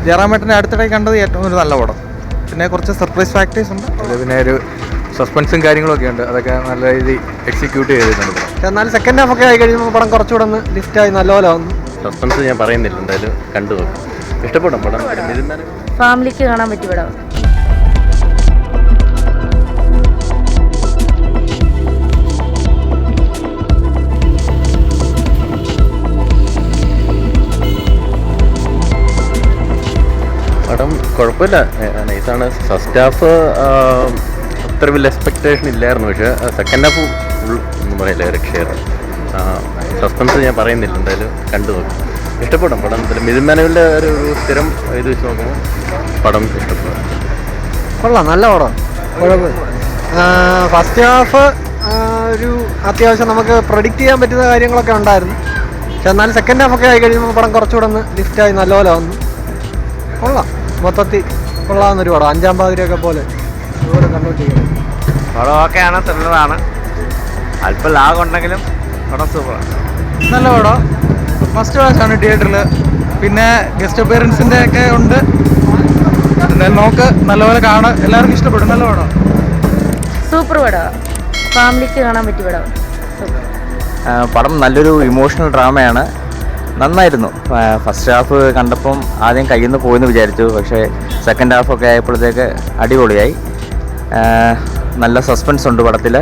ജയറാമേട്ടനെ അടുത്തിടെ കണ്ടത് ഏറ്റവും ഒരു നല്ല പടം. പിന്നെ കുറച്ച് സർപ്രൈസ് ഫാക്ടേഴ്സ് ഉണ്ട്, പിന്നെ ഒരു സസ്പെൻസും കാര്യങ്ങളൊക്കെ ഉണ്ട്. അതൊക്കെ നല്ല രീതിയിൽ എക്സിക്യൂട്ട് ചെയ്തിട്ടുണ്ട്. പക്ഷെ എന്നാലും സെക്കൻഡ് ഹാഫ് ഒക്കെ ആയി കഴിയുമ്പോൾ പടം കുറച്ചുകൂടെ ഒന്ന് ലിഫ്റ്റായി നല്ലപോലെ വന്നു. സസ്പെൻസ് ഞാൻ പറയുന്നില്ല, എന്തായാലും കണ്ടു നോക്കും. ഇഷ്ടപ്പെടും പടം. ഫാമിലിക്ക് കാണാൻ പറ്റിയ പടം. പടം കുഴപ്പമില്ല, നൈസാണ്. ഫസ്റ്റ് ഹാഫ് അത്ര വലിയ എക്സ്പെക്റ്റേഷൻ ഇല്ലായിരുന്നു, പക്ഷേ സെക്കൻഡ് ഹാഫ് ഒന്നും പറയില്ല, രക്ഷയാണ്. സസ്പെൻസ് ഞാൻ പറയുന്നില്ല, എന്തായാലും കണ്ടു നോക്കും. ഇഷ്ടപ്പെടും പടം. മിഥുൻ മാനുവലിൻ്റെ ഒരു സ്ഥിരം ഇത് വെച്ച് നോക്കുമ്പോൾ പടം ഇഷ്ടപ്പെടും. കൊള്ളാം, നല്ല പടം. കുഴപ്പമില്ല. ഫസ്റ്റ് ഹാഫ് ഒരു അത്യാവശ്യം നമുക്ക് പ്രഡിക്റ്റ് ചെയ്യാൻ പറ്റുന്ന കാര്യങ്ങളൊക്കെ ഉണ്ടായിരുന്നു. പക്ഷെ എന്നാലും സെക്കൻഡ് ഹാഫ് ഒക്കെ ആയി കഴിയുമ്പോൾ പടം കുറച്ചുകൂടെ ഒന്ന് ലിഫ്റ്റായി നല്ലപോലെ വന്നു. കൊള്ളാം, മൊത്തത്തിൽ കൊള്ളാവുന്നൊരു പടം. അഞ്ചാം പാതിരിയൊക്കെ പോലെ അതുപോലെ കണ്ടുകൊണ്ടിരിക്കുന്നത്. പടം ഓക്കെയാണ്, ത്രില്ലറാണ്. അല്പം ലാഗ് ഉണ്ടെങ്കിലും പടം സൂപ്പറാണ്. നല്ല പടം. ഫസ്റ്റ് ക്ലാസ്സാണ് തിയേറ്ററിൽ. പിന്നെ ഗസ്റ്റ് അപ്പിയറൻസിൻ്റെ ഒക്കെ ഉണ്ട്. എന്തായാലും നോക്ക്, നല്ലപോലെ കാണാൻ എല്ലാവർക്കും ഇഷ്ടപ്പെടും. നല്ല പടം, സൂപ്പർ പടമാണ്. ഫാമിലിക്ക് കാണാൻ പറ്റിയ പടം. പടം നല്ലൊരു ഇമോഷണൽ ഡ്രാമയാണ്. നന്നായിരുന്നു. ഫസ്റ്റ് ഹാഫ് കണ്ടപ്പം ആദ്യം കയ്യിൽ നിന്ന് പോയെന്ന് വിചാരിച്ചു, പക്ഷേ സെക്കൻഡ് ഹാഫൊക്കെ ആയപ്പോഴത്തേക്ക് അടിപൊളിയായി. നല്ല സസ്പെൻസ് ഉണ്ട് പടത്തിൽ.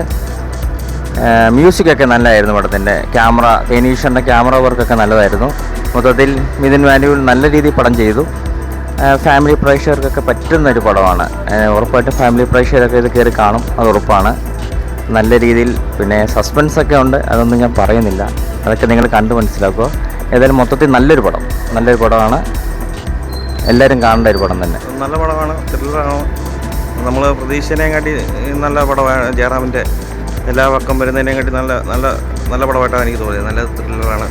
മ്യൂസിക്കൊക്കെ നല്ലതായിരുന്നു പടത്തിൻ്റെ. ക്യാമറ, തേനീഷറിൻ്റെ ക്യാമറ വർക്കൊക്കെ നല്ലതായിരുന്നു. മൊത്തത്തിൽ മിഥുൻ മാനുവൽ നല്ല രീതിയിൽ പടം ചെയ്തു. ഫാമിലി പ്രേക്ഷകർക്കൊക്കെ പറ്റുന്നൊരു പടമാണ്. ഉറപ്പായിട്ടും ഫാമിലി പ്രേക്ഷകരൊക്കെ ഇത് കയറി കാണും, അത് ഉറപ്പാണ്. നല്ല രീതിയിൽ പിന്നെ സസ്പെൻസൊക്കെ ഉണ്ട്, അതൊന്നും ഞാൻ പറയുന്നില്ല, അതൊക്കെ നിങ്ങൾ കണ്ട് മനസ്സിലാക്കുക. ഏതായാലും മൊത്തത്തിൽ നല്ലൊരു പടമാണ്. എല്ലാവരും കാണേണ്ട ഒരു പടം തന്നെ. നല്ല പടമാണ്, ത്രില്ലറാണ്. നമ്മൾ പ്രതീക്ഷേനേയും കാട്ടി നല്ല പടമാണ്. ജയറാമിൻ്റെ എല്ലാ പക്കം വരുന്നതിനേയും കാട്ടി നല്ല നല്ല നല്ല പടമായിട്ടാണ് എനിക്ക് തോന്നിയത്. നല്ല ത്രില്ലറാണ്.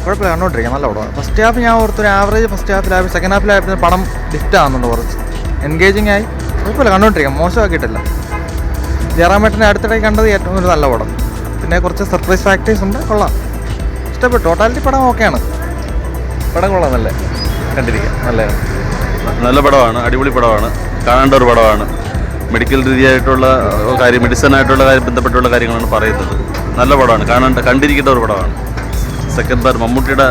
കുഴപ്പമില്ല, കണ്ടോണ്ടിരിക്കാം. നല്ല പടമാണ്. ഫസ്റ്റ് ഹാഫ് ഞാൻ ഓർത്തൊരു ആവറേജ് ഫസ്റ്റ് ഹാഫിലായപ്പോൾ സെക്കൻഡ് ഹാഫിലായപ്പോൾ പടം ലിഫ്റ്റ് ആകുന്നുണ്ട്, കുറച്ച് എൻഗേജിങ് ആയി. കുഴപ്പമില്ല, കണ്ടോണ്ടിരിക്കാം. മോശമാക്കിയിട്ടില്ല. ജയറാമേട്ടനെ അടുത്തിടെ കണ്ടത് ഏറ്റവും ഒരു നല്ല പടം. പിന്നെ കുറച്ച് സർപ്രൈസ് ഫാക്ടേഴ്സ് ഉണ്ട്. കൊള്ളാം, ഇഷ്ടപ്പെട്ടു. ടോട്ടാലിറ്റി പടം ഓക്കെയാണ്. പടം കൊള്ളാം, നല്ല കണ്ടിരിക്കാം. നല്ല പടമാണ്, അടിപൊളി പടമാണ്, കാണേണ്ട ഒരു പടമാണ്. മെഡിക്കൽ രീതിയായിട്ടുള്ള കാര്യം, മെഡിസിനായിട്ടുള്ള കാര്യം ബന്ധപ്പെട്ടുള്ള കാര്യങ്ങളാണ് പറയുന്നത്. നല്ല പടമാണ്, കണ്ടിരിക്കേണ്ട ഒരു പടമാണ്. സെക്കൻഡ് പാർട്ട് മമ്മൂട്ടിയുടെ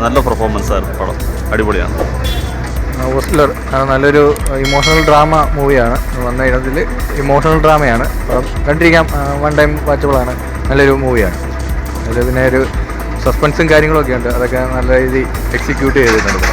നല്ല പെർഫോമൻസ് ആയിരുന്നു. പടം അടിപൊളിയാണ്. ഹോസ്റ്റലർ നല്ലൊരു ഇമോഷണൽ ഡ്രാമ മൂവിയാണ്. വന്ന ഇനത്തിൽ ഇമോഷണൽ ഡ്രാമയാണ്. കണ്ടിരിക്കാം, വൺ ടൈം വാച്ചബിളാണ്. നല്ലൊരു മൂവിയാണ്. അതിൽ പിന്നെ ഒരു സസ്പെൻസും കാര്യങ്ങളൊക്കെ ഉണ്ട്, അതൊക്കെ നല്ല രീതിയിൽ എക്സിക്യൂട്ട് ചെയ്തിട്ടുണ്ട്.